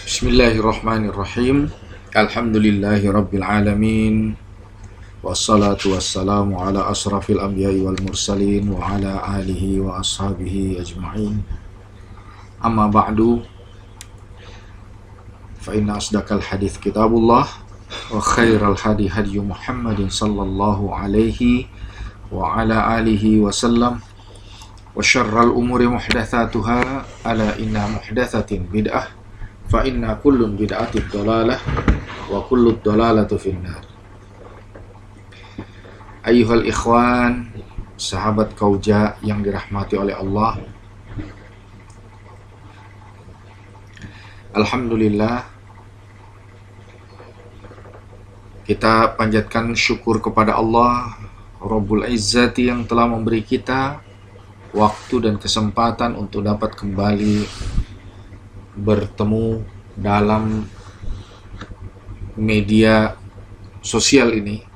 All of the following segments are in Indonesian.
Bismillahirrahmanirrahim. Alhamdulillahi rabbil alamin. Wassalatu wassalamu ala asrafil anbiya'i wal mursalin wa ala alihi wa ashabihi ajma'in. Amma ba'du. Fa inna asdaqal hadits kitabullah wa khairal hadi hadi Muhammadin sallallahu alaihi wa ala alihi wasallam. Wa syarral umuri muhdatsatuha ala inna muhdatsatin bid'ah. Fa inna kullun bid'atin dhalalah wa kullu dhalalatu finnar. Ayyuhal ikhwan, sahabat Kauja yang dirahmati oleh Allah. Alhamdulillah, kita panjatkan syukur kepada Allah Rabbul Izzati yang telah memberi kita waktu dan kesempatan untuk dapat kembali bertemu dalam media sosial ini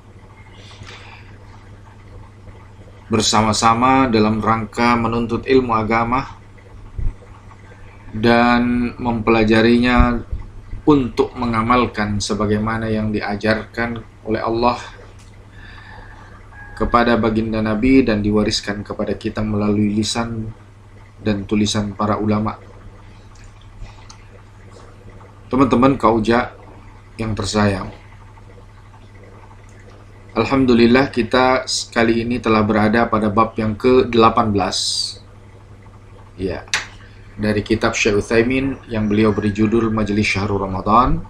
bersama-sama dalam rangka menuntut ilmu agama dan mempelajarinya untuk mengamalkan sebagaimana yang diajarkan oleh Allah kepada baginda Nabi dan diwariskan kepada kita melalui lisan dan tulisan para ulama. Teman-teman Kauja yang tersayang, alhamdulillah kita kali ini telah berada pada bab yang ke-18 ya, dari kitab Syekh Utsaimin yang beliau beri judul Majelis Syahrul Ramadan,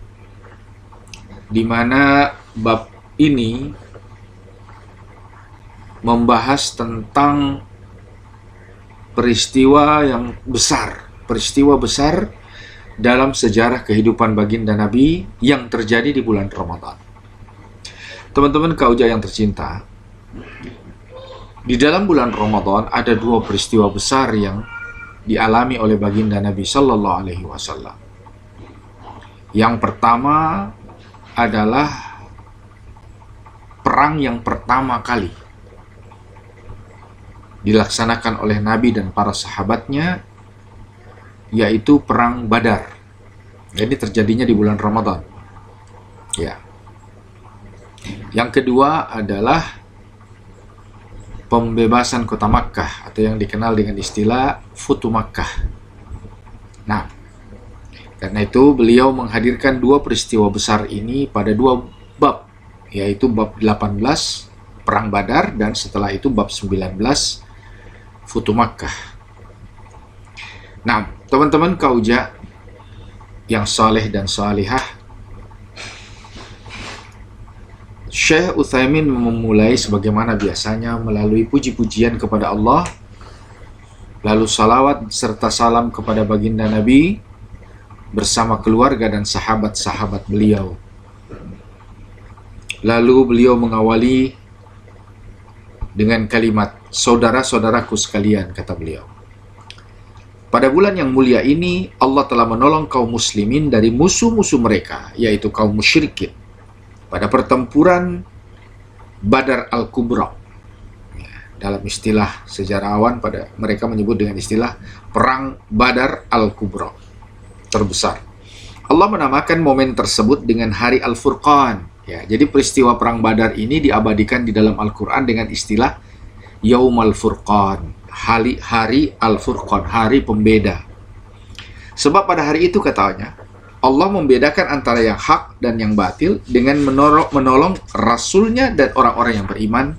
di mana bab ini membahas tentang peristiwa besar dalam sejarah kehidupan baginda Nabi yang terjadi di bulan Ramadan. Teman-teman Kauja yang tercinta, di dalam bulan Ramadan ada dua peristiwa besar yang dialami oleh baginda Nabi Sallallahu Alaihi Wasallam. Yang pertama adalah perang yang pertama kali dilaksanakan oleh Nabi dan para sahabatnya, yaitu perang Badar. Jadi terjadinya di bulan Ramadan. Ya. Yang kedua adalah pembebasan kota Makkah atau yang dikenal dengan istilah Futu Makkah. Nah, karena itu beliau menghadirkan dua peristiwa besar ini pada dua bab, yaitu bab 18 perang Badar dan setelah itu bab 19 Futu Makkah. Nah, teman-teman Kauja yang saleh dan salihah, Syekh Utsaimin memulai sebagaimana biasanya melalui puji-pujian kepada Allah, lalu salawat serta salam kepada baginda Nabi bersama keluarga dan sahabat-sahabat beliau. Lalu beliau mengawali dengan kalimat, "Saudara-saudaraku sekalian," kata beliau. Pada bulan yang mulia ini, Allah telah menolong kaum muslimin dari musuh-musuh mereka, yaitu kaum musyrikin, pada pertempuran Badar Al-Kubra. Dalam istilah sejarawan, mereka menyebut dengan istilah Perang Badar Al-Kubra, terbesar. Allah menamakan momen tersebut dengan Hari Al-Furqan. Ya, jadi peristiwa Perang Badar ini diabadikan di dalam Al-Quran dengan istilah Yaumal Furqan. Hari Al-Furqan, hari pembeda. Sebab pada hari itu katanya, Allah membedakan antara yang hak dan yang batil dengan menolong Rasulnya dan orang-orang yang beriman,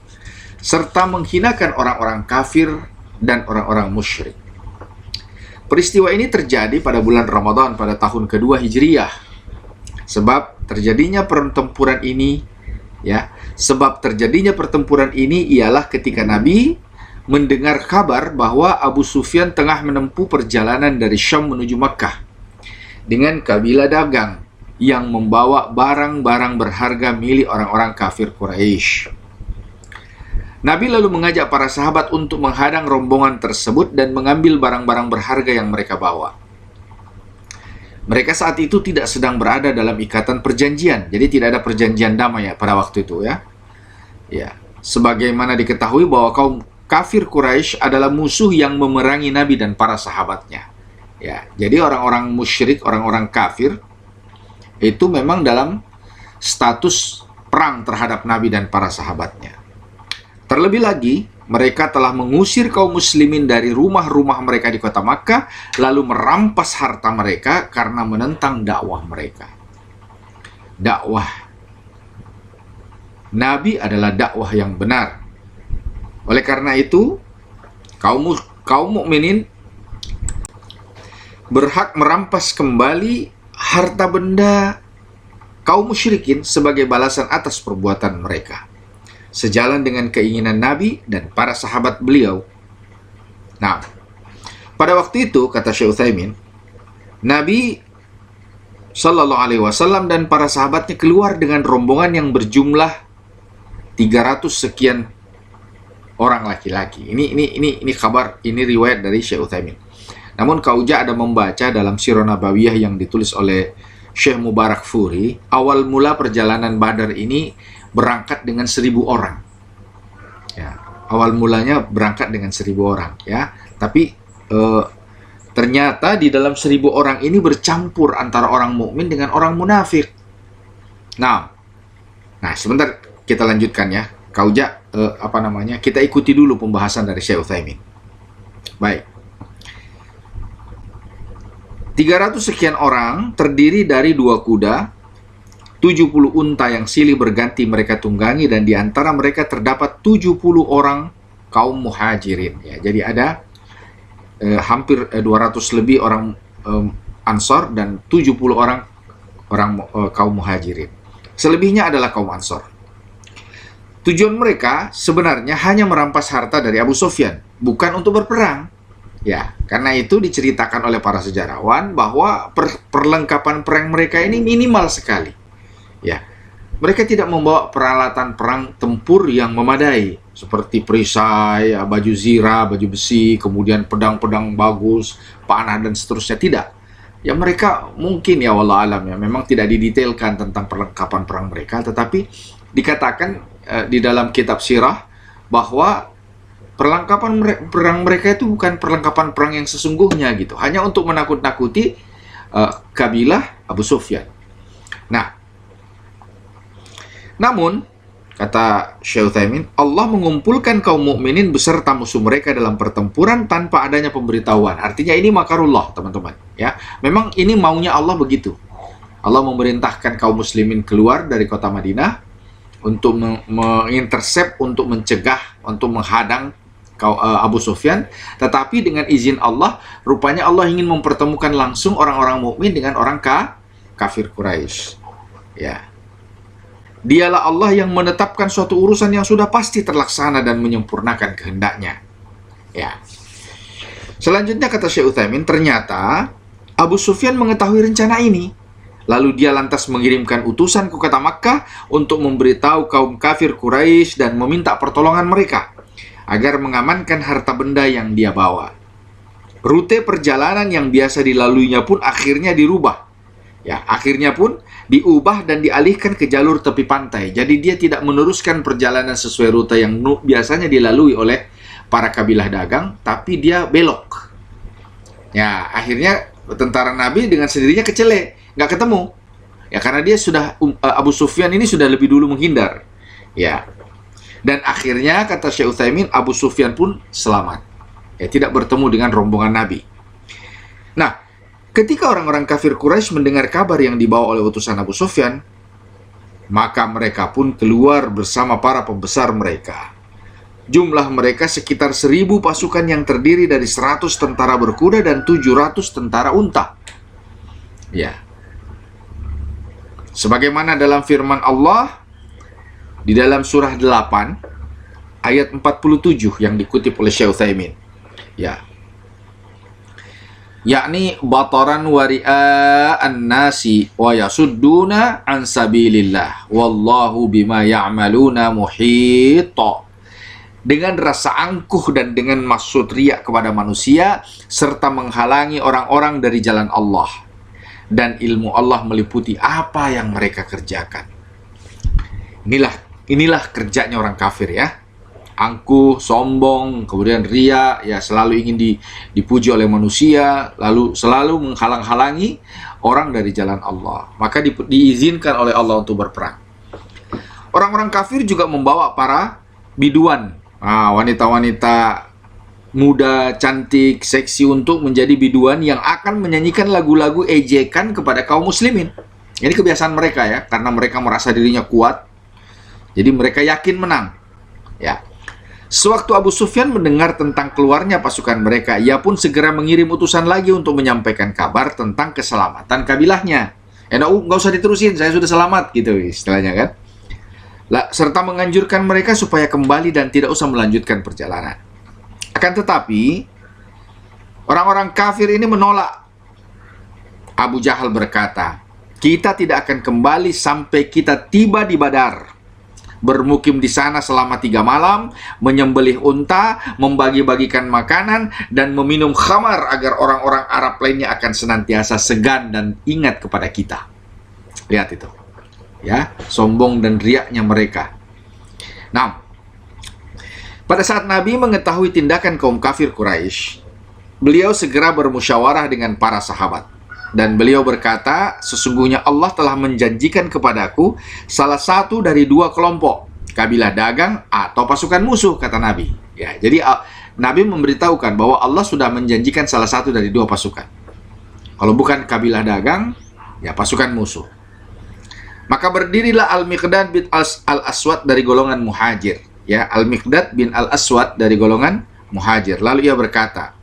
serta menghinakan orang-orang kafir dan orang-orang musyrik. Peristiwa ini terjadi pada bulan Ramadan pada tahun kedua Hijriyah. Sebab terjadinya pertempuran ini ialah ketika Nabi mendengar kabar bahwa Abu Sufyan tengah menempuh perjalanan dari Syam menuju Makkah dengan kabilah dagang yang membawa barang-barang berharga milik orang-orang kafir Quraisy. Nabi lalu mengajak para sahabat untuk menghadang rombongan tersebut dan mengambil barang-barang berharga yang mereka bawa. Mereka saat itu tidak sedang berada dalam ikatan perjanjian, jadi tidak ada perjanjian damai pada waktu itu ya. Sebagaimana diketahui bahwa kaum kafir Quraisy adalah musuh yang memerangi Nabi dan para sahabatnya. Ya, jadi orang-orang musyrik, orang-orang kafir Itu memang dalam status perang terhadap Nabi dan para sahabatnya. Terlebih lagi, mereka telah mengusir kaum muslimin dari rumah-rumah mereka di kota Makkah, lalu merampas harta mereka karena menentang dakwah mereka. Dakwah Nabi adalah dakwah yang benar. Oleh karena itu, kaum mukminin berhak merampas kembali harta benda kaum musyrikin sebagai balasan atas perbuatan mereka, sejalan dengan keinginan Nabi dan para sahabat beliau. Nah, pada waktu itu, kata Syekh Utsaimin, Nabi Sallallahu Alaihi Wasallam dan para sahabatnya keluar dengan rombongan yang berjumlah 300 sekian orang laki-laki. Ini kabar, ini riwayat dari Syekh Utsaimin. Namun Kauja ada membaca dalam Sirah Nabawiyah yang ditulis oleh Syekh Mubarak Furi, awal mula perjalanan Badar ini berangkat dengan 1.000 orang. Ya, awal mulanya berangkat dengan 1.000 orang, ya. Tapi ternyata di dalam 1.000 orang ini bercampur antara orang mukmin dengan orang munafik. Nah, sebentar kita lanjutkan ya. Kauja kita ikuti dulu pembahasan dari Syekh Utsaimin. Baik. 300 sekian orang terdiri dari 2 kuda, 70 unta yang silih berganti mereka tunggangi, dan di antara mereka terdapat 70 orang kaum muhajirin. Ya, jadi ada hampir 200 lebih orang Ansor dan 70 orang kaum muhajirin. Selebihnya adalah kaum Ansor. Tujuan mereka sebenarnya hanya merampas harta dari Abu Sufyan, bukan untuk berperang. Ya, karena itu diceritakan oleh para sejarawan bahwa perlengkapan perang mereka ini minimal sekali. Ya, mereka tidak membawa peralatan perang tempur yang memadai seperti perisai, baju zirah, baju besi, kemudian pedang-pedang bagus, panah dan seterusnya. Tidak. Ya, mereka mungkin ya wallah alam ya memang tidak didetailkan tentang perlengkapan perang mereka, tetapi dikatakan di dalam kitab sirah bahwa perlengkapan perang mereka itu bukan perlengkapan perang yang sesungguhnya gitu, hanya untuk menakut-nakuti kabilah Abu Sufyan. Nah, namun kata Syekh Utsaimin, Allah mengumpulkan kaum mukminin beserta musuh mereka dalam pertempuran tanpa adanya pemberitahuan. Artinya ini makarullah, teman-teman. Ya, memang ini maunya Allah begitu. Allah memerintahkan kaum muslimin keluar dari kota Madinah untuk mengintercept, untuk mencegah, untuk menghadang Abu Sufyan, tetapi dengan izin Allah, rupanya Allah ingin mempertemukan langsung orang-orang mukmin dengan orang kafir Quraisy. Ya. Dialah Allah yang menetapkan suatu urusan yang sudah pasti terlaksana dan menyempurnakan kehendaknya. Ya. Selanjutnya kata Syekh Utsaimin, ternyata Abu Sufyan mengetahui rencana ini. Lalu dia lantas mengirimkan utusan ke kota Makkah untuk memberitahu kaum kafir Quraisy dan meminta pertolongan mereka agar mengamankan harta benda yang dia bawa. Rute perjalanan yang biasa dilaluinya pun akhirnya dirubah. Ya, akhirnya pun diubah dan dialihkan ke jalur tepi pantai. Jadi dia tidak meneruskan perjalanan sesuai rute yang biasanya dilalui oleh para kabilah dagang, tapi dia belok. Ya, akhirnya tentara Nabi dengan sendirinya kecele, nggak ketemu. Ya, karena dia sudah Abu Sufyan ini sudah lebih dulu menghindar. Ya. Dan akhirnya kata Syekh Utsaimin, Abu Sufyan pun selamat. Ya, tidak bertemu dengan rombongan Nabi. Nah, ketika orang-orang kafir Quraisy mendengar kabar yang dibawa oleh utusan Abu Sufyan, maka mereka pun keluar bersama para pembesar mereka. Jumlah mereka sekitar 1.000 pasukan yang terdiri dari 100 tentara berkuda dan 700 tentara unta. Ya. Sebagaimana dalam firman Allah di dalam surah 8 ayat 47 yang dikutip oleh Syekh Utsaimin. Ya. Yakni bataran wari'a an-nasi wa yasudduna an sabilillah wallahu bima ya'maluna muhit. Dengan rasa angkuh dan dengan maksud riak kepada manusia serta menghalangi orang-orang dari jalan Allah, dan ilmu Allah meliputi apa yang mereka kerjakan. Inilah kerjanya orang kafir ya. angkuh, sombong, kemudian ria, ya selalu ingin dipuji oleh manusia, lalu selalu menghalang-halangi orang dari jalan Allah. Maka diizinkan oleh Allah untuk berperang. Orang-orang kafir juga membawa para biduan, wanita-wanita muda, cantik, seksi untuk menjadi biduan yang akan menyanyikan lagu-lagu ejekan kepada kaum muslimin. Ini kebiasaan mereka ya, karena mereka merasa dirinya kuat, jadi mereka yakin menang. Ya. Sewaktu Abu Sufyan mendengar tentang keluarnya pasukan mereka, ia pun segera mengirim utusan lagi untuk menyampaikan kabar tentang keselamatan kabilahnya. Nggak usah diterusin, saya sudah selamat, gitu istilahnya kan. Serta menganjurkan mereka supaya kembali dan tidak usah melanjutkan perjalanan. Akan tetapi, orang-orang kafir ini menolak. Abu Jahal berkata, kita tidak akan kembali sampai kita tiba di Badar, bermukim di sana selama 3 malam, menyembelih unta, membagi-bagikan makanan, dan meminum khamar agar orang-orang Arab lainnya akan senantiasa segan dan ingat kepada kita. Lihat itu. Ya, sombong dan riaknya mereka. Nah, pada saat Nabi mengetahui tindakan kaum kafir Quraisy, beliau segera bermusyawarah dengan para sahabat. Dan beliau berkata, sesungguhnya Allah telah menjanjikan kepadaku salah satu dari 2 kelompok, kabilah dagang atau pasukan musuh, kata Nabi. Ya, jadi Nabi memberitahukan bahwa Allah sudah menjanjikan salah satu dari 2 pasukan. Kalau bukan kabilah dagang, ya pasukan musuh. Maka berdirilah Al-Miqdad bin Al-Aswad dari golongan Muhajir. Ya, Al-Miqdad bin Al-Aswad dari golongan Muhajir. Lalu ia berkata,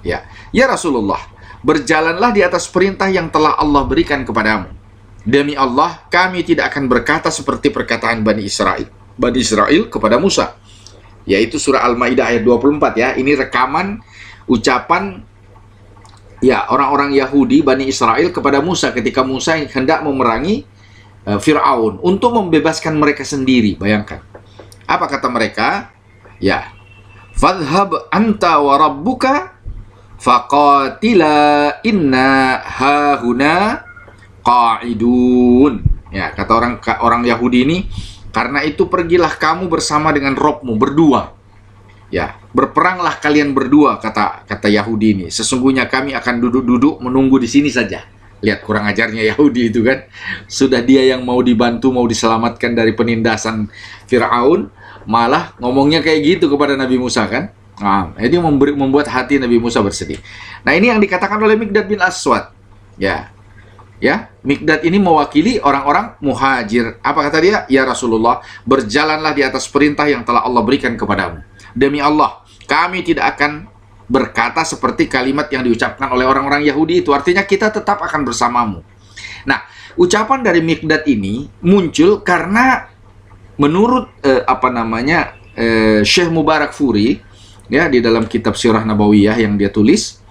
ya Rasulullah, berjalanlah di atas perintah yang telah Allah berikan kepadamu. Demi Allah, kami tidak akan berkata seperti perkataan Bani Israel kepada Musa. Yaitu surah Al-Maidah ayat 24 ya. Ini rekaman ucapan ya orang-orang Yahudi Bani Israel kepada Musa ketika Musa hendak memerangi Fir'aun untuk membebaskan mereka sendiri. Bayangkan. Apa kata mereka? Ya. Fadhhab anta wa rabbuka faqatila inna hahuna qa'idun. Ya, kata orang Yahudi ini, karena itu pergilah kamu bersama dengan Robmu berdua. Ya, berperanglah kalian berdua, kata Yahudi ini. Sesungguhnya kami akan duduk-duduk menunggu di sini saja. Lihat kurang ajarnya Yahudi itu kan. Sudah dia yang mau dibantu, mau diselamatkan dari penindasan Fir'aun, malah ngomongnya kayak gitu kepada Nabi Musa kan. Nah, ini membuat hati Nabi Musa bersedih. Nah, ini yang dikatakan oleh Miqdad bin Aswad. Ya, Miqdad ini mewakili orang-orang Muhajir. Apa kata dia? Ya Rasulullah, berjalanlah di atas perintah yang telah Allah berikan kepadamu. Demi Allah, kami tidak akan berkata seperti kalimat yang diucapkan oleh orang-orang Yahudi itu. Artinya kita tetap akan bersamamu. Nah, ucapan dari Miqdad ini muncul karena menurut Syekh Mubarak Furi ya, di dalam kitab Sirah Nabawiyah yang dia tulis,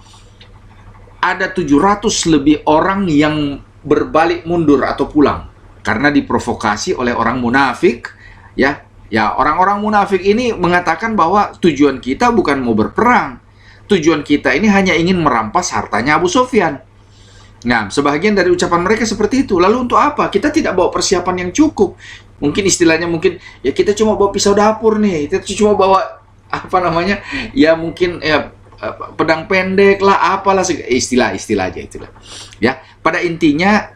ada 700 lebih orang yang berbalik mundur atau pulang karena diprovokasi oleh orang munafik. Ya, orang-orang munafik ini mengatakan bahwa tujuan kita bukan mau berperang. Tujuan kita ini hanya ingin merampas hartanya Abu Sufyan. Nah, sebagian dari ucapan mereka seperti itu. Lalu untuk apa? Kita tidak bawa persiapan yang cukup. Mungkin istilahnya ya kita cuma bawa pisau dapur nih. Kita cuma bawa ya mungkin ya pedang pendek lah, apalah istilah aja itulah. Ya, pada intinya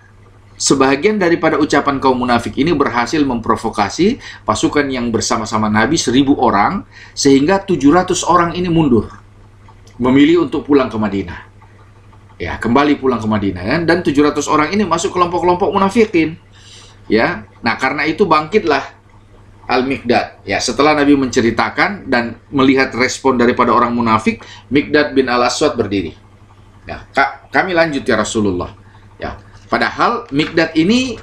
sebagian daripada ucapan kaum munafik ini berhasil memprovokasi pasukan yang bersama-sama Nabi 1000 orang sehingga 700 orang ini mundur. Memilih untuk pulang ke Madinah. Ya, kembali pulang ke Madinah kan? Dan 700 orang ini masuk kelompok-kelompok munafikin. Ya. Nah, karena itu bangkitlah Al-Miqdad. Ya, setelah Nabi menceritakan dan melihat respon daripada orang munafik, Miqdad bin Al-Aswad berdiri. Ya, kami lanjut ya Rasulullah. Ya. Padahal Miqdad ini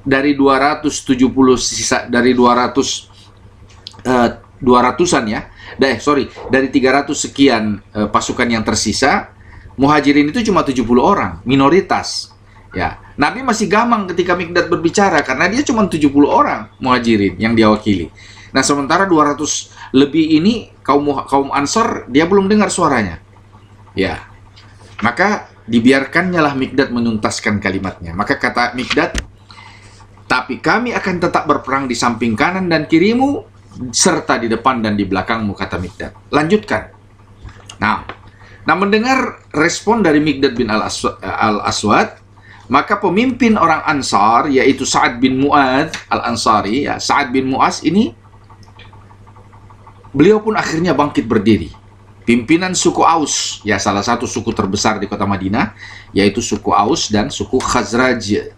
dari 270 sisa dari 200-an ya. Dari 300 sekian pasukan yang tersisa, Muhajirin itu cuma 70 orang, minoritas. Ya, Nabi masih gamang ketika Miqdad berbicara karena dia cuma 70 orang Muhajirin yang dia wakili. Nah, sementara 200 lebih ini kaum Ansar dia belum dengar suaranya. Ya. Maka dibiarkannya lah Miqdad menuntaskan kalimatnya. Maka kata Miqdad, "Tapi kami akan tetap berperang di samping kanan dan kirimu serta di depan dan di belakangmu, kata Mikdad. Lanjutkan. Nah, mendengar respon dari Mikdad bin Al-Aswad, maka pemimpin orang Ansar, yaitu Sa'ad bin Mu'adz Al-Ansari, ya, Sa'ad bin Mu'adz ini, beliau pun akhirnya bangkit berdiri. Pimpinan suku Aus, ya salah satu suku terbesar di kota Madinah, yaitu suku Aus dan suku Khazraj.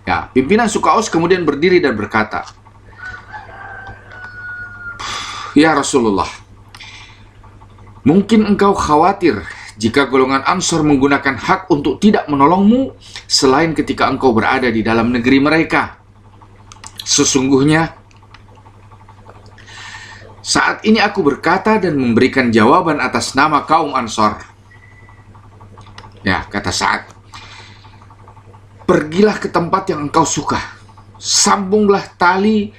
Ya, pimpinan suku Aus kemudian berdiri dan berkata, "Ya Rasulullah, mungkin engkau khawatir jika golongan Ansar menggunakan hak untuk tidak menolongmu selain ketika engkau berada di dalam negeri mereka. Sesungguhnya saat ini aku berkata dan memberikan jawaban atas nama kaum Ansar." Ya, kata Sa'ad, "Pergilah ke tempat yang engkau suka, sambunglah tali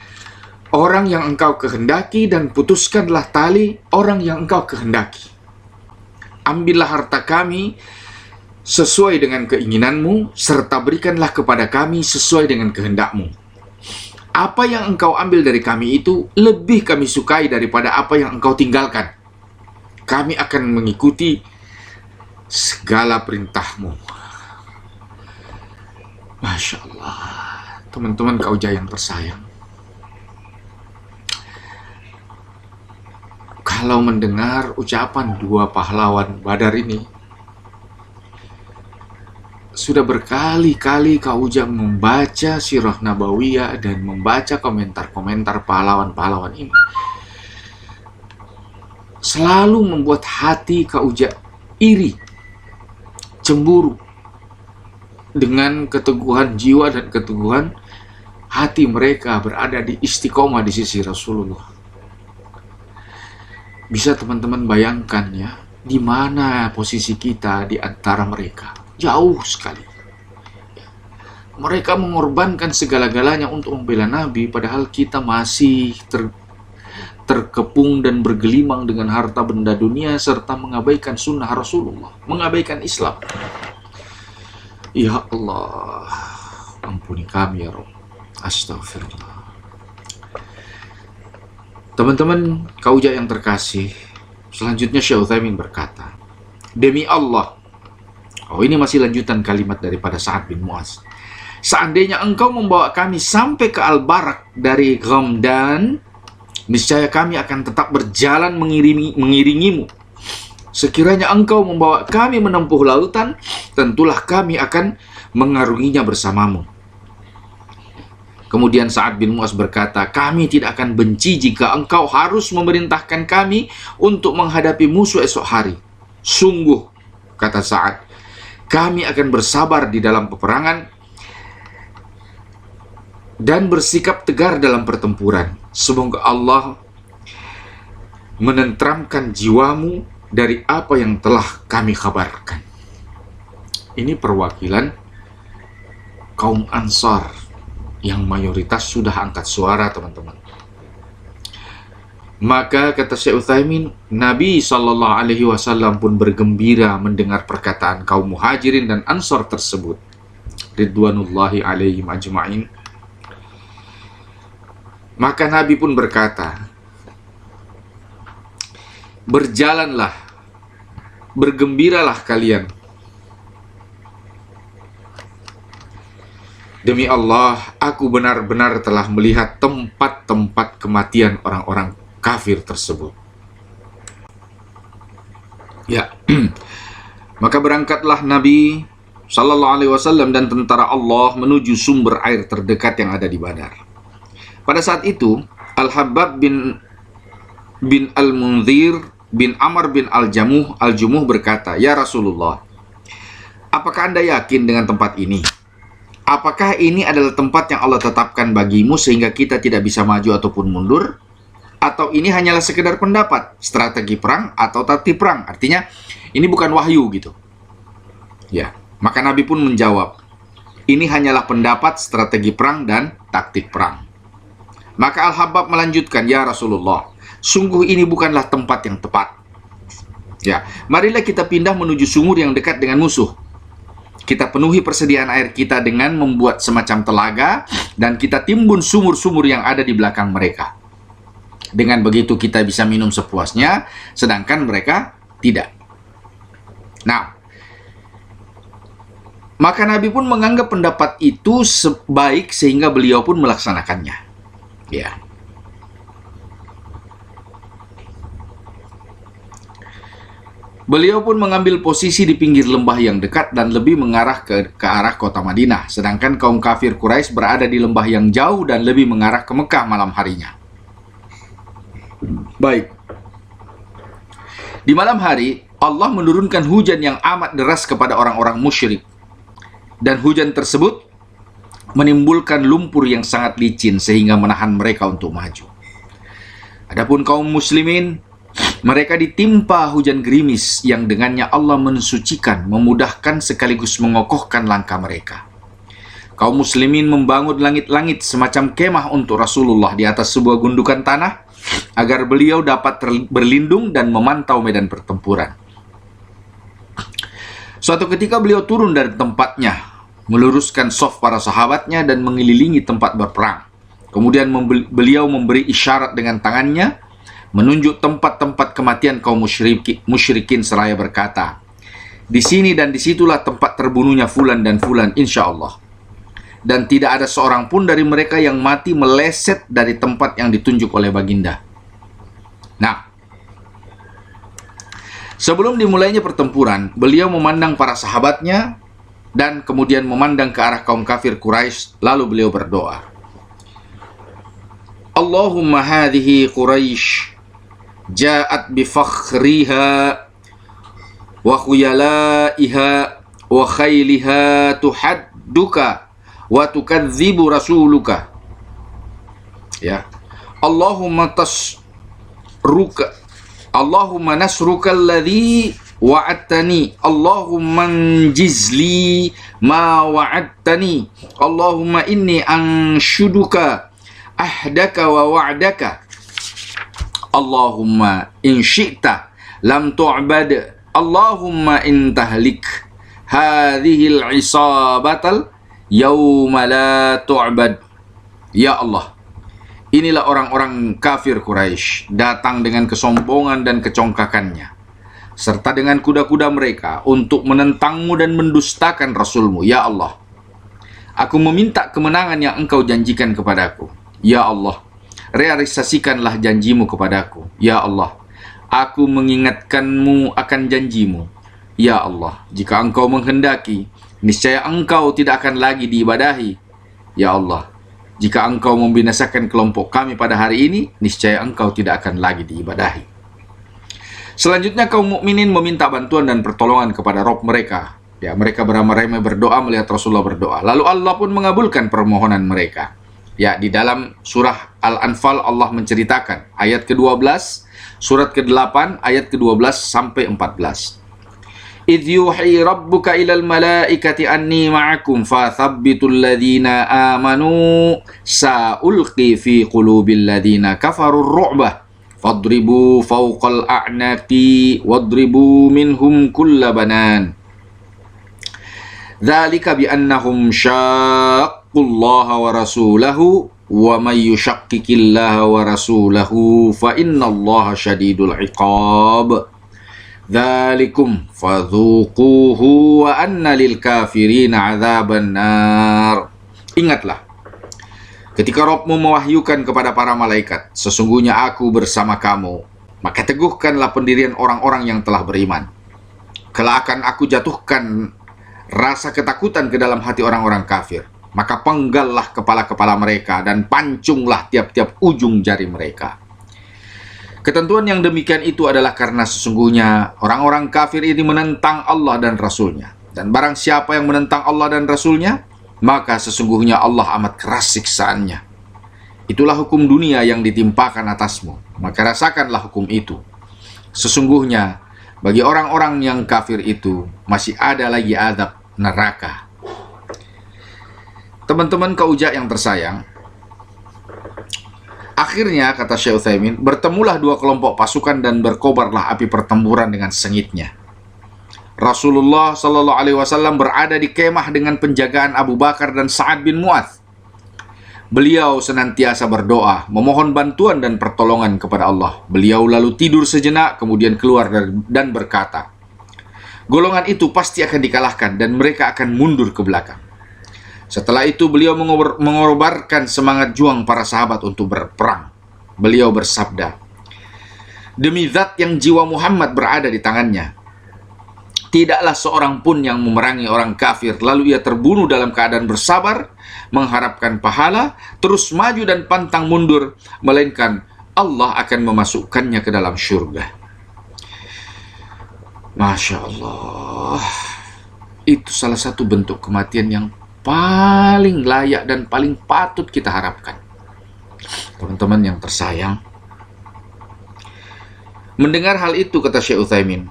orang yang engkau kehendaki dan putuskanlah tali orang yang engkau kehendaki. Ambillah harta kami sesuai dengan keinginanmu, serta berikanlah kepada kami sesuai dengan kehendakmu. Apa yang engkau ambil dari kami itu lebih kami sukai daripada apa yang engkau tinggalkan. Kami akan mengikuti segala perintahmu." Masya Allah, teman-teman Kauja yang tersayang, kalau mendengar ucapan dua pahlawan Badar ini, sudah berkali-kali Kak Ujang membaca Sirah Nabawiyah dan membaca komentar-komentar pahlawan-pahlawan ini, selalu membuat hati Kak Ujang iri, cemburu dengan keteguhan jiwa dan keteguhan hati mereka berada di istiqomah di sisi Rasulullah. Bisa teman-teman bayangkan ya, di mana posisi kita di antara mereka? Jauh sekali. Mereka mengorbankan segala-galanya untuk membela Nabi, padahal kita masih terkepung dan bergelimang dengan harta benda dunia serta mengabaikan sunnah Rasulullah, mengabaikan Islam. Ya Allah, ampuni kami ya Rabb. Astagfirullah. Teman-teman Kauja yang terkasih, selanjutnya Syekh Utsaimin berkata, "Demi Allah," oh ini masih lanjutan kalimat daripada Sa'ad bin Mu'adz, "seandainya engkau membawa kami sampai ke Al-Barak dari Ghamdan, niscaya kami akan tetap berjalan mengiringimu. Sekiranya engkau membawa kami menempuh lautan, tentulah kami akan mengarunginya bersamamu." Kemudian Sa'ad bin Mu'adz berkata, "Kami tidak akan benci jika engkau harus memerintahkan kami untuk menghadapi musuh esok hari. Sungguh," kata Sa'ad, "kami akan bersabar di dalam peperangan dan bersikap tegar dalam pertempuran. Semoga Allah menenteramkan jiwamu dari apa yang telah kami kabarkan." Ini perwakilan kaum Ansar yang mayoritas sudah angkat suara, teman-teman. Maka kata Syekh Utsaimin, Nabi SAW pun bergembira mendengar perkataan kaum Muhajirin dan Ansar tersebut, ridwanullahi alaihim ajma'in. Maka Nabi pun berkata, "Berjalanlah, bergembiralah kalian. Demi Allah, aku benar-benar telah melihat tempat-tempat kematian orang-orang kafir tersebut." Ya, maka berangkatlah Nabi SAW dan tentara Allah menuju sumber air terdekat yang ada di Badar. Pada saat itu, Al-Habbab bin Al-Munzir bin Amr bin Al-Jumuh berkata, "Ya Rasulullah, apakah Anda yakin dengan tempat ini? Apakah ini adalah tempat yang Allah tetapkan bagimu sehingga kita tidak bisa maju ataupun mundur? Atau ini hanyalah sekedar pendapat, strategi perang atau taktik perang?" Artinya, ini bukan wahyu gitu. Ya, maka Nabi pun menjawab, "Ini hanyalah pendapat, strategi perang, dan taktik perang." Maka Al-Habbab melanjutkan, "Ya Rasulullah, sungguh ini bukanlah tempat yang tepat. Ya, marilah kita pindah menuju sumur yang dekat dengan musuh. Kita penuhi persediaan air kita dengan membuat semacam telaga dan kita timbun sumur-sumur yang ada di belakang mereka." Dengan begitu kita bisa minum sepuasnya, sedangkan mereka tidak. Nah, maka Nabi pun menganggap pendapat itu baik sehingga beliau pun melaksanakannya. Ya. Beliau pun mengambil posisi di pinggir lembah yang dekat dan lebih mengarah ke arah kota Madinah, sedangkan kaum kafir Quraisy berada di lembah yang jauh dan lebih mengarah ke Mekah malam harinya. Baik. Di malam hari, Allah menurunkan hujan yang amat deras kepada orang-orang musyrik. Dan hujan tersebut menimbulkan lumpur yang sangat licin sehingga menahan mereka untuk maju. Adapun kaum muslimin, mereka ditimpa hujan gerimis yang dengannya Allah mensucikan, memudahkan sekaligus mengokohkan langkah mereka. Kaum muslimin membangun langit-langit semacam kemah untuk Rasulullah di atas sebuah gundukan tanah agar beliau dapat berlindung dan memantau medan pertempuran. Suatu ketika beliau turun dari tempatnya, meluruskan saf para sahabatnya dan mengelilingi tempat berperang. Kemudian beliau memberi isyarat dengan tangannya, menunjuk tempat-tempat kematian kaum musyrikin seraya berkata, "Di sini dan disitulah tempat terbunuhnya fulan dan fulan insya Allah." Dan tidak ada seorang pun dari mereka yang mati meleset dari tempat yang ditunjuk oleh baginda. Nah, sebelum dimulainya pertempuran, beliau memandang para sahabatnya dan kemudian memandang ke arah kaum kafir Quraisy, lalu beliau berdoa, "Allahumma hadhihi Quraisy ja'at bi fakhriha wa khuyalaiha wa khayliha tuhadduka wa tukadzibu rasuluka." Ya. Allahumma nasruka alladhi wa'adtani. Allahumma njizli ma wa'adtani. Allahumma inni anshuduka ahdaka wa wa'daka. Allahumma in syi'ta lam tu'bad. Allahumma in tahlik hadhihi al-isabatal yawma la tu'bad. Ya Allah, inilah orang-orang kafir Quraisy datang dengan kesombongan dan kecongkakannya, serta dengan kuda-kuda mereka untuk menentangmu dan mendustakan Rasulmu. Ya Allah, aku meminta kemenangan yang Engkau janjikan kepadaku. Ya Allah, realisasikanlah janjimu kepadaku. Ya Allah, aku mengingatkanmu akan janjimu. Ya Allah, jika Engkau menghendaki, niscaya Engkau tidak akan lagi diibadahi. Ya Allah, jika Engkau membinasakan kelompok kami pada hari ini, niscaya Engkau tidak akan lagi diibadahi. Selanjutnya kaum mukminin meminta bantuan dan pertolongan kepada Rabb mereka. Ya, mereka beramai-ramai berdoa melihat Rasulullah berdoa. Lalu Allah pun mengabulkan permohonan mereka. Ya, di dalam surah Al-Anfal Allah menceritakan ayat ke-12, surat ke-8 ayat ke-12 sampai 14. "Idh yuhi rabbuka ilal malaikati anni ma'akum fathabbitul ladzina amanu sa'ulqi fi qulubil ladzina kafarur ru'bah fadribu fawqal a'naqi wadribu minhum kulla banan. Dzalika bi annahum syaqqullaha wa rasulahu wa may yushaqiqillaha wa rasulahu fa innallaha syadidul iqab. Dzalikum fadzuquhu wa anna lil kafirina adzaban nar." Ingatlah ketika Rabbmu mewahyukan kepada para malaikat, "Sesungguhnya aku bersama kamu, maka teguhkanlah pendirian orang-orang yang telah beriman. Kelak akan aku jatuhkan rasa ketakutan ke dalam hati orang-orang kafir. Maka penggallah kepala-kepala mereka dan pancunglah tiap-tiap ujung jari mereka." Ketentuan yang demikian itu adalah karena sesungguhnya orang-orang kafir ini menentang Allah dan Rasulnya. Dan barang siapa yang menentang Allah dan Rasulnya, maka sesungguhnya Allah amat keras siksaannya. Itulah hukum dunia yang ditimpakan atasmu, maka rasakanlah hukum itu. Sesungguhnya bagi orang-orang yang kafir itu masih ada lagi azab neraka. Teman-teman kauja yang tersayang, akhirnya, kata Syekh Utsaimin, bertemulah dua kelompok pasukan dan berkobarlah api pertempuran dengan sengitnya. Rasulullah SAW berada di kemah dengan penjagaan Abu Bakar dan Sa'ad bin Mu'adz. Beliau senantiasa berdoa, memohon bantuan dan pertolongan kepada Allah. Beliau lalu tidur sejenak, kemudian keluar dan berkata, golongan itu pasti akan dikalahkan dan mereka akan mundur ke belakang. Setelah itu beliau mengobarkan semangat juang para sahabat untuk berperang. Beliau bersabda, demi zat yang jiwa Muhammad berada di tangannya, tidaklah seorang pun yang memerangi orang kafir lalu ia terbunuh dalam keadaan bersabar, mengharapkan pahala, terus maju dan pantang mundur, melainkan Allah akan memasukkannya ke dalam syurga. Masya Allah, itu salah satu bentuk kematian yang paling layak dan paling patut kita harapkan. Teman-teman yang tersayang, mendengar hal itu, kata Syekh Utsaimin,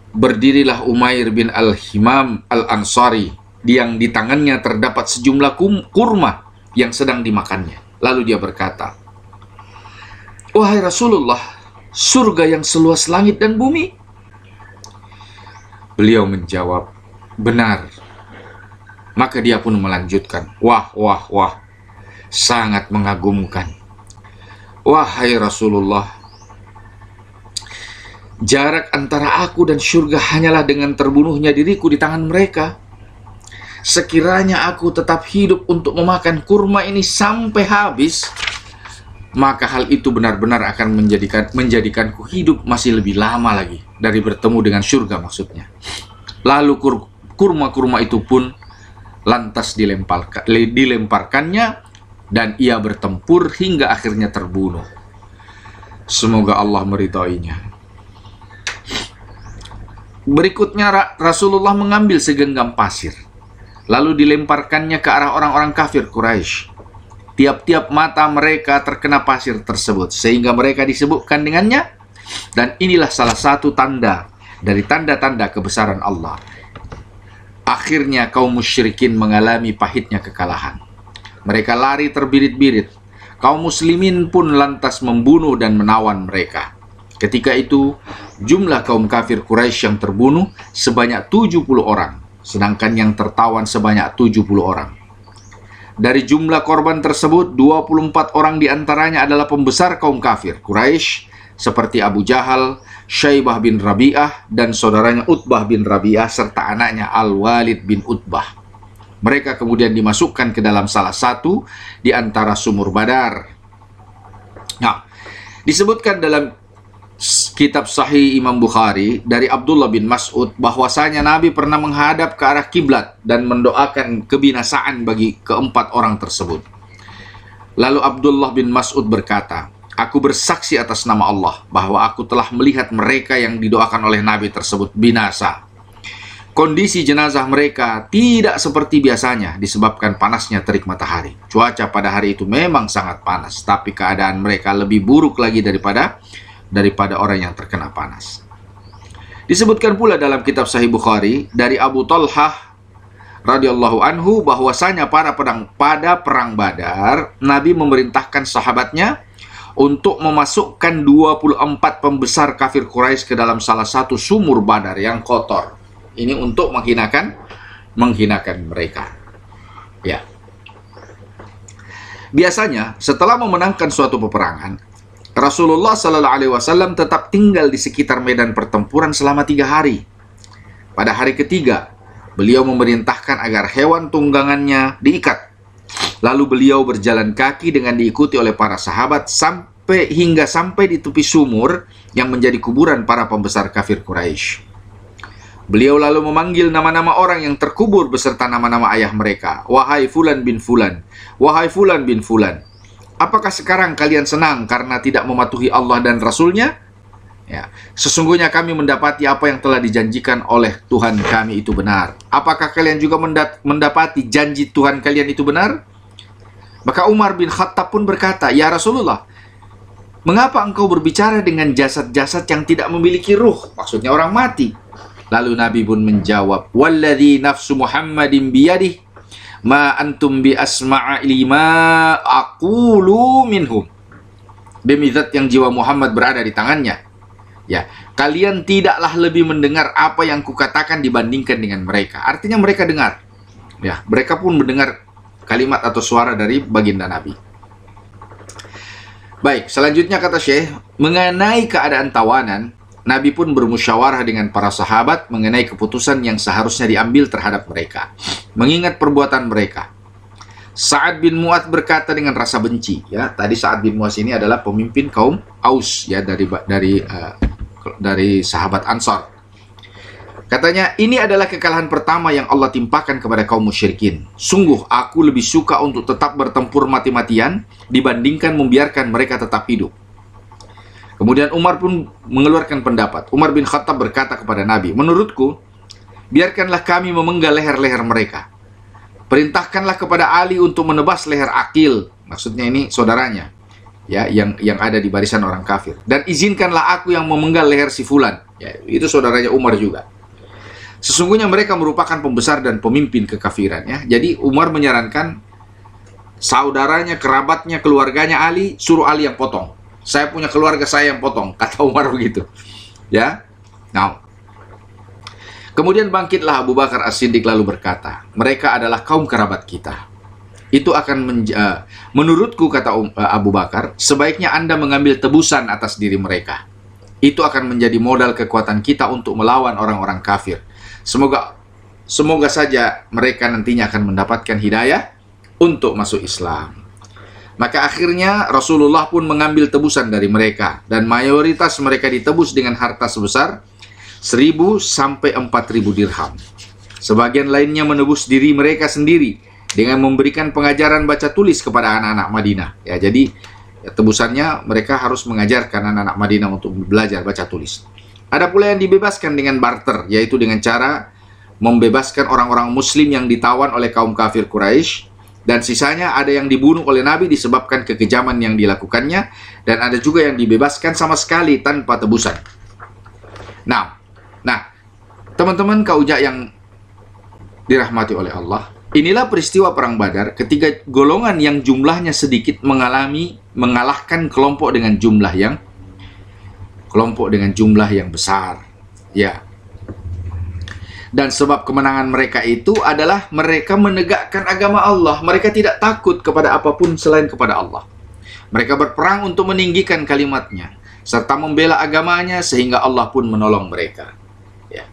berdirilah Umair bin Al-Himam Al-Ansari yang di tangannya terdapat sejumlah kurma yang sedang dimakannya. Lalu dia berkata, wahai Rasulullah, surga yang seluas langit dan bumi? Beliau menjawab, benar. Maka dia pun melanjutkan, wah, sangat mengagumkan. Wahai Rasulullah, jarak antara aku dan surga hanyalah dengan terbunuhnya diriku di tangan mereka. Sekiranya aku tetap hidup untuk memakan kurma ini sampai habis, maka hal itu benar-benar akan menjadikanku hidup masih lebih lama lagi dari bertemu dengan surga maksudnya. Lalu kurma-kurma itu pun lantas dilemparkannya dan ia bertempur hingga akhirnya terbunuh. Semoga Allah meridhoinya. Berikutnya Rasulullah mengambil segenggam pasir, lalu dilemparkannya ke arah orang-orang kafir Quraisy. Tiap-tiap mata mereka terkena pasir tersebut, sehingga mereka disebutkan dengannya. Dan inilah salah satu tanda dari tanda-tanda kebesaran Allah. Akhirnya kaum musyrikin mengalami pahitnya kekalahan. Mereka lari terbirit-birit. Kaum muslimin pun lantas membunuh dan menawan mereka. Ketika itu, jumlah kaum kafir Quraisy yang terbunuh sebanyak 70 orang, sedangkan yang tertawan sebanyak 70 orang. Dari jumlah korban tersebut, 24 orang diantaranya adalah pembesar kaum kafir Quraisy, seperti Abu Jahal, Syaibah bin Rabi'ah, dan saudaranya Utbah bin Rabi'ah, serta anaknya Al-Walid bin Utbah. Mereka kemudian dimasukkan ke dalam salah satu di antara sumur Badar. Nah, disebutkan dalam kitab Sahih Imam Bukhari dari Abdullah bin Mas'ud bahwasanya Nabi pernah menghadap ke arah kiblat dan mendoakan kebinasaan bagi keempat orang tersebut. Lalu Abdullah bin Mas'ud berkata, aku bersaksi atas nama Allah bahwa aku telah melihat mereka yang didoakan oleh Nabi tersebut binasa. Kondisi jenazah mereka tidak seperti biasanya disebabkan panasnya terik matahari. Cuaca pada hari itu memang sangat panas, tapi keadaan mereka lebih buruk lagi daripada orang yang terkena panas. Disebutkan pula dalam kitab Sahih Bukhari dari Abu Talhah radhiyallahu anhu bahwasanya pada perang Badar, Nabi memerintahkan sahabatnya untuk memasukkan 24 pembesar kafir Quraisy ke dalam salah satu sumur Badar yang kotor. Ini untuk menghinakan mereka. Ya. Biasanya setelah memenangkan suatu peperangan, Rasulullah Sallallahu Alaihi Wasallam tetap tinggal di sekitar medan pertempuran selama 3 hari. Pada hari ketiga, beliau memerintahkan agar hewan tunggangannya diikat. Lalu beliau berjalan kaki dengan diikuti oleh para sahabat hingga sampai di tepi sumur yang menjadi kuburan para pembesar kafir Quraisy. Beliau lalu memanggil nama-nama orang yang terkubur beserta nama-nama ayah mereka. Wahai Fulan bin Fulan, wahai Fulan bin Fulan, apakah sekarang kalian senang karena tidak mematuhi Allah dan Rasul-Nya? Ya, sesungguhnya kami mendapati apa yang telah dijanjikan oleh Tuhan kami itu benar. Apakah kalian juga mendapati janji Tuhan kalian itu benar? Maka Umar bin Khattab pun berkata, ya Rasulullah, mengapa engkau berbicara dengan jasad-jasad yang tidak memiliki ruh? Maksudnya orang mati. Lalu Nabi pun menjawab, walladzi nafsu Muhammadin biyadih ma antum bi asma'a lima aqulu minhum. Demi zat yang jiwa Muhammad berada di tangannya, ya, kalian tidaklah lebih mendengar apa yang kukatakan dibandingkan dengan mereka. Artinya mereka dengar. Ya, mereka pun mendengar kalimat atau suara dari baginda Nabi. Baik, selanjutnya kata Syekh, mengenai keadaan tawanan, Nabi pun bermusyawarah dengan para sahabat mengenai keputusan yang seharusnya diambil terhadap mereka, mengingat perbuatan mereka. Sa'ad bin Mu'adz berkata dengan rasa benci, ya. Tadi Sa'ad bin Mu'adz ini adalah pemimpin kaum Aus, ya, dari sahabat Ansar. Katanya, ini adalah kekalahan pertama yang Allah timpakan kepada kaum musyrikin. Sungguh, aku lebih suka untuk tetap bertempur mati-matian dibandingkan membiarkan mereka tetap hidup. Kemudian Umar pun mengeluarkan pendapat. Umar bin Khattab berkata kepada Nabi, menurutku, biarkanlah kami memenggal leher-leher mereka. Perintahkanlah kepada Ali untuk menebas leher Aqil. Maksudnya ini saudaranya, ya, yang ada di barisan orang kafir. Dan izinkanlah aku yang memenggal leher si Fulan. Ya, itu saudaranya Umar juga. Sesungguhnya mereka merupakan pembesar dan pemimpin kekafiran, ya. Jadi Umar menyarankan saudaranya, kerabatnya, keluarganya Ali, suruh Ali yang potong. Saya punya keluarga, saya yang potong, kata Umar begitu. Ya. Nah, kemudian bangkitlah Abu Bakar As-Siddiq lalu berkata, mereka adalah kaum kerabat kita. Itu akan menurutku, kata Abu Bakar, sebaiknya Anda mengambil tebusan atas diri mereka. Itu akan menjadi modal kekuatan kita untuk melawan orang-orang kafir. Semoga saja mereka nantinya akan mendapatkan hidayah untuk masuk Islam. Maka akhirnya Rasulullah pun mengambil tebusan dari mereka, dan mayoritas mereka ditebus dengan harta sebesar 1.000 sampai 4.000 dirham. Sebagian lainnya menebus diri mereka sendiri dengan memberikan pengajaran baca tulis kepada anak-anak Madinah. Ya, jadi tebusannya mereka harus mengajarkan anak-anak Madinah untuk belajar baca tulis. Ada pula yang dibebaskan dengan barter, yaitu dengan cara membebaskan orang-orang muslim yang ditawan oleh kaum kafir Quraisy, dan sisanya ada yang dibunuh oleh Nabi disebabkan kekejaman yang dilakukannya, dan ada juga yang dibebaskan sama sekali tanpa tebusan. Nah, teman-teman kaujak yang dirahmati oleh Allah, inilah peristiwa perang Badar ketika golongan yang jumlahnya sedikit mengalahkan kelompok dengan jumlah yang besar, ya. Dan sebab kemenangan mereka itu adalah mereka menegakkan agama Allah. Mereka tidak takut kepada apapun selain kepada Allah. Mereka berperang untuk meninggikan kalimatnya serta membela agamanya, sehingga Allah pun menolong mereka, ya.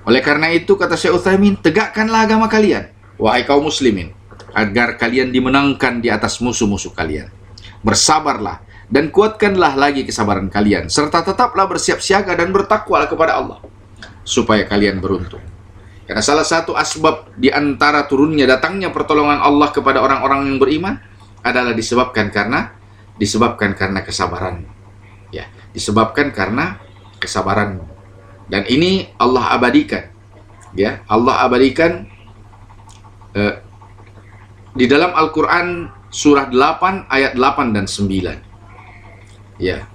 Oleh karena itu, kata Syekh Utsaimin, tegakkanlah agama kalian, wahai kaum muslimin, agar kalian dimenangkan di atas musuh-musuh kalian. Bersabarlah dan kuatkanlah lagi kesabaran kalian, serta tetaplah bersiap siaga dan bertakwalah kepada Allah, supaya kalian beruntung. Karena salah satu asbab di antara turunnya datangnya pertolongan Allah kepada orang-orang yang beriman adalah disebabkan karena kesabaran. Ya, disebabkan karena kesabaran. Dan ini Allah abadikan. Ya, Allah abadikan di dalam Al-Qur'an surah 8 ayat 8 dan 9. Ya.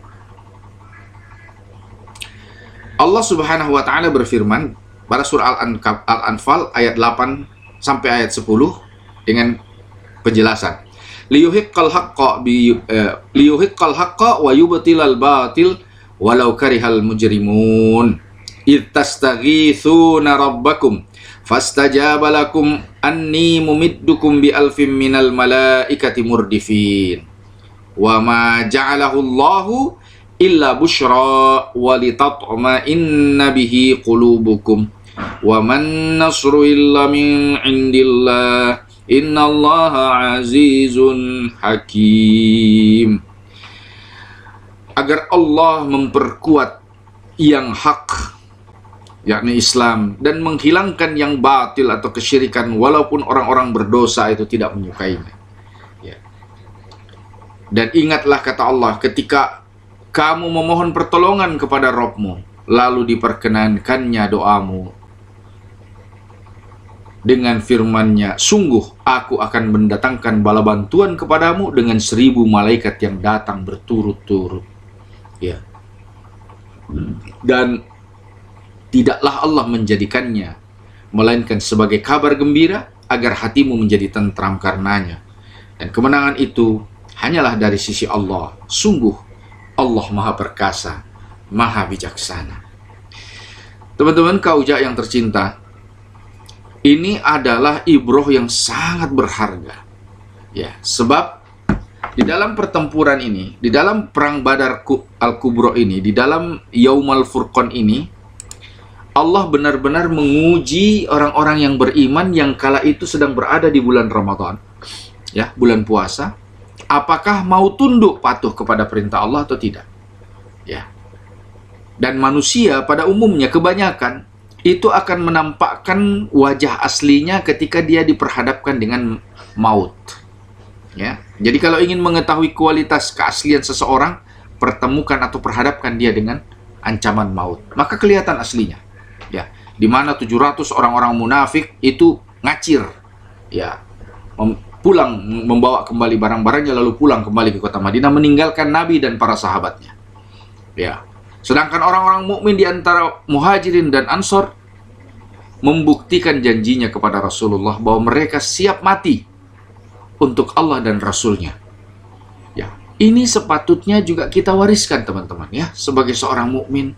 Allah Subhanahu wa taala berfirman pada surah Al-Anfal ayat 8 sampai ayat 10 dengan penjelasan. Liyuhiqqal haqqa wa yubtilal batil walau karihal mujrimun. Idz tastaghitsuna rabbakum fastajaba lakum anni mumiddukum bi alfin minal malaikati murdifin. Wa ma ja'alahu Allahu illa busyra walitatma'inna bihi qulubukum wa man nasru illa min indillah innallaha azizun hakim. Agar Allah memperkuat yang hak, yakni Islam, dan menghilangkan yang batil atau kesyirikan, walaupun orang-orang berdosa itu tidak menyukainya. Ya. Dan ingatlah kata Allah, ketika kamu memohon pertolongan kepada Rabb-mu, lalu diperkenankannya doamu dengan firman-Nya, sungguh aku akan mendatangkan bala bantuan kepadamu dengan 1.000 malaikat yang datang berturut-turut. Ya. Dan tidaklah Allah menjadikannya melainkan sebagai kabar gembira agar hatimu menjadi tentram karenanya. Dan kemenangan itu hanyalah dari sisi Allah. Sungguh Allah Maha Perkasa, Maha Bijaksana. Teman-teman kaujak yang tercinta, ini adalah ibroh yang sangat berharga. Ya, sebab Di dalam pertempuran ini, di dalam perang Badar Al-Kubra ini, di dalam Yaumal Furqan ini, Allah benar-benar menguji orang-orang yang beriman yang kala itu sedang berada di bulan Ramadan, ya, bulan puasa. Apakah mau tunduk patuh kepada perintah Allah atau tidak? Ya. Dan manusia pada umumnya kebanyakan itu akan menampakkan wajah aslinya ketika dia diperhadapkan dengan maut. Ya. Jadi kalau ingin mengetahui kualitas keaslian seseorang, pertemukan atau perhadapkan dia dengan ancaman maut, maka kelihatan aslinya. Ya, di mana 700 orang-orang munafik itu ngacir, ya, pulang membawa kembali barang-barangnya lalu pulang kembali ke kota Madinah meninggalkan Nabi dan para sahabatnya. Ya. Sedangkan orang-orang mukmin di antara Muhajirin dan Ansor membuktikan janjinya kepada Rasulullah bahwa mereka siap mati untuk Allah dan Rasulnya. Ya, ini sepatutnya juga kita wariskan teman-teman, ya, sebagai seorang mukmin,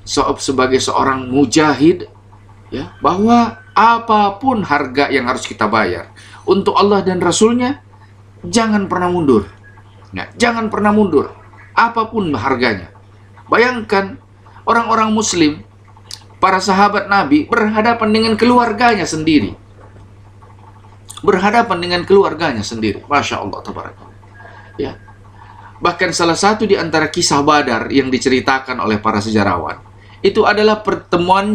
sebagai seorang mujahid, ya, bahwa apapun harga yang harus kita bayar untuk Allah dan Rasulnya, jangan pernah mundur. Ya, jangan pernah mundur, apapun harganya. Bayangkan orang-orang Muslim, para sahabat Nabi berhadapan dengan keluarganya sendiri. Berhadapan dengan keluarganya sendiri. Masya Allah, tabarakallah. Ya. Bahkan salah satu di antara kisah Badar yang diceritakan oleh para sejarawan, itu adalah pertemuan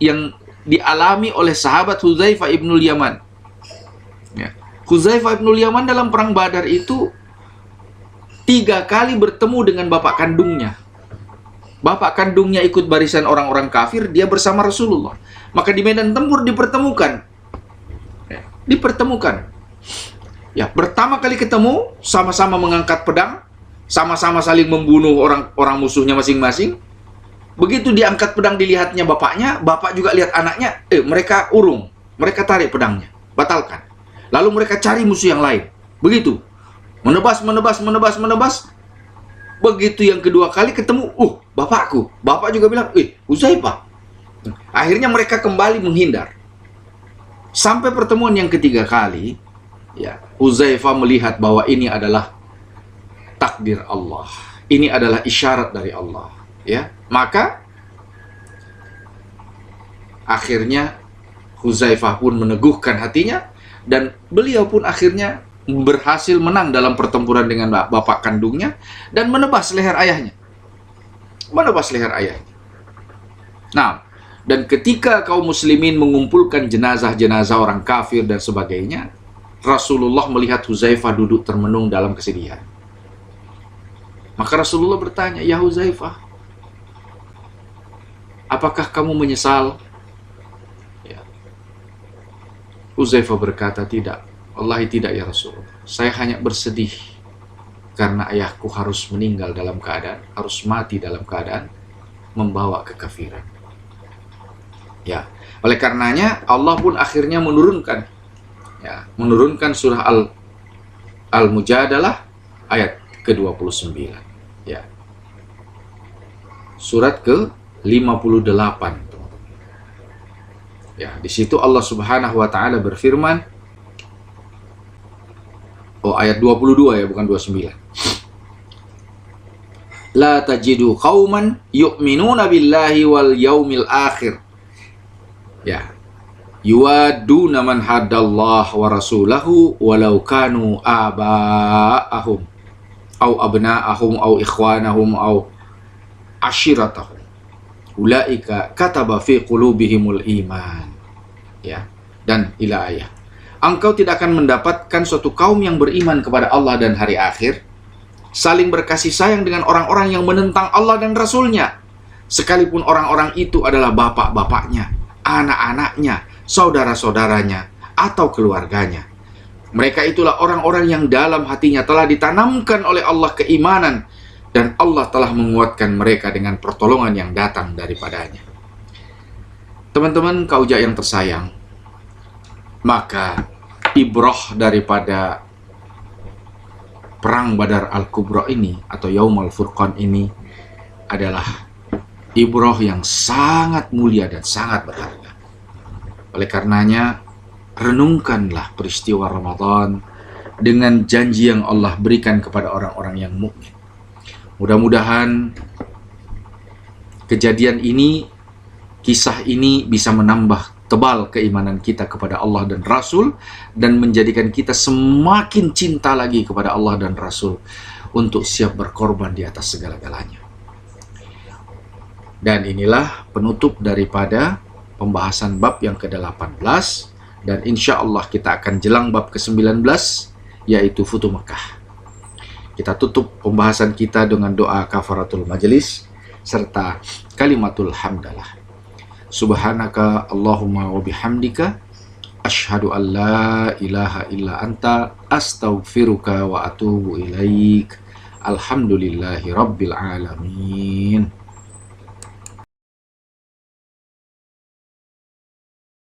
yang dialami oleh sahabat Hudzaifah ibnul Yaman. Ya. Hudzaifah ibnul Yaman dalam perang Badar itu 3 kali bertemu dengan bapak kandungnya. Bapak kandungnya ikut barisan orang-orang kafir, dia bersama Rasulullah. Maka di medan tempur dipertemukan. Ya, pertama kali ketemu, sama-sama mengangkat pedang, sama-sama saling membunuh orang musuhnya masing-masing. Begitu diangkat pedang dilihatnya bapaknya, bapak juga lihat anaknya, mereka urung, mereka tarik pedangnya, batalkan. Lalu mereka cari musuh yang lain. Begitu. Menebas. Begitu yang kedua kali ketemu, bapakku. Bapak juga bilang, Hudzaifah. Akhirnya mereka kembali menghindar. Sampai pertemuan yang ketiga kali, ya, Hudzaifah melihat bahwa ini adalah takdir Allah. Ini adalah isyarat dari Allah, ya. Maka akhirnya Hudzaifah pun meneguhkan hatinya dan beliau pun akhirnya berhasil menang dalam pertempuran dengan bapak kandungnya dan menebas leher ayahnya. Nah, dan ketika kaum muslimin mengumpulkan jenazah-jenazah orang kafir dan sebagainya, Rasulullah melihat Hudzaifah duduk termenung dalam kesedihan. Maka Rasulullah bertanya, "Ya Hudzaifah, apakah kamu menyesal?" Ya. Hudzaifah berkata, "Tidak. Wallahi tidak ya Rasulullah. Saya hanya bersedih karena ayahku harus meninggal dalam keadaan, harus mati dalam keadaan membawa kekafiran." Ya, oleh karenanya Allah pun akhirnya menurunkan surah Al-Mujadalah ayat ke-29. Ya. Surat ke-58. Ya, di situ Allah Subhanahu wa taala berfirman, ayat 22 ya, bukan 29. La tajidu qauman yu'minuna billahi wal yaumil akhir. Ya. Yuwadduna man haddallah wa rasulahu walau kanu aba'ahum au abna'ahum au ikhwanahum au ashiratahum. Ulaika kataba fi qulubihimul iman. Ya. Dan ila ayat. Engkau tidak akan mendapatkan suatu kaum yang beriman kepada Allah dan hari akhir saling berkasih sayang dengan orang-orang yang menentang Allah dan Rasulnya, sekalipun orang-orang itu adalah bapak-bapaknya, anak-anaknya, saudara-saudaranya, atau keluarganya. Mereka itulah orang-orang yang dalam hatinya telah ditanamkan oleh Allah keimanan, dan Allah telah menguatkan mereka dengan pertolongan yang datang daripadanya. Teman-teman kauja yang tersayang, maka ibrah daripada perang Badar Al-Kubra ini atau Yaumal Furqan ini adalah ibrah yang sangat mulia dan sangat berharga. Oleh karenanya, renungkanlah peristiwa Ramadan, dengan janji yang Allah berikan kepada orang-orang yang mukmin. Mudah-mudahan kejadian ini, kisah ini bisa menambah tebal keimanan kita kepada Allah dan Rasul, dan menjadikan kita semakin cinta lagi kepada Allah dan Rasul untuk siap berkorban di atas segala-galanya. Dan inilah penutup daripada pembahasan bab yang ke-18, dan insya Allah kita akan jelang bab ke-19, yaitu Futuh Mekah. Kita tutup pembahasan kita dengan doa kafaratul majelis serta kalimatul hamdalah. Subhanaka Allahumma wa bihamdika asyhadu an la ilaha illa anta astaghfiruka wa atubu ilaik. Alhamdulillahi rabbil alamin.